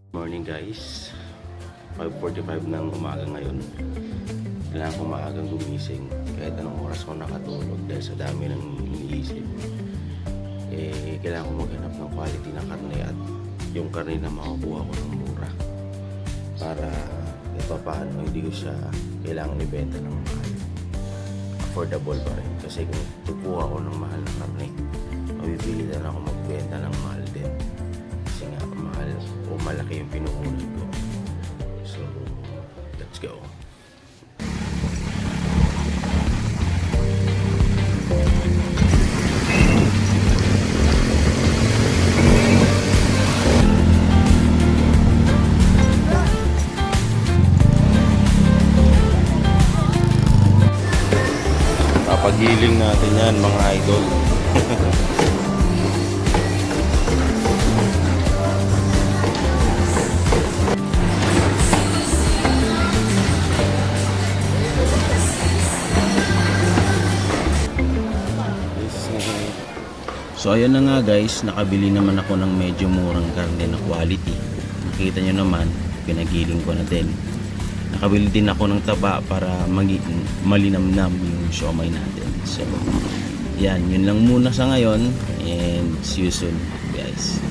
Morning guys, 5:45 ng umaga ngayon. Kailangan ko maagang gumising kahit anong oras ko nakatulog dahil sa dami ng iniisip. Kailangan ko maghanap ng quality na karne at yung karne na makukuha ko ng mura para paano hindi ko siya kailangan ibenta ng mahal. Affordable pa rin kasi kung tukuha ko ng mahal na karne, mapipilitan ako magbenta ng mahal din kasi nga mahal o malaki yung pinuhunan ko. So let's go. Papagiling natin yan mga idol. So ayun na nga guys, nakabili naman ako ng medyo murang karne na quality. Nakita nyo naman, pinagiling ko na din. Nakabili din ako ng taba para maging malinamnam yung siomay natin. So yan, yun lang muna sa ngayon and see you soon guys.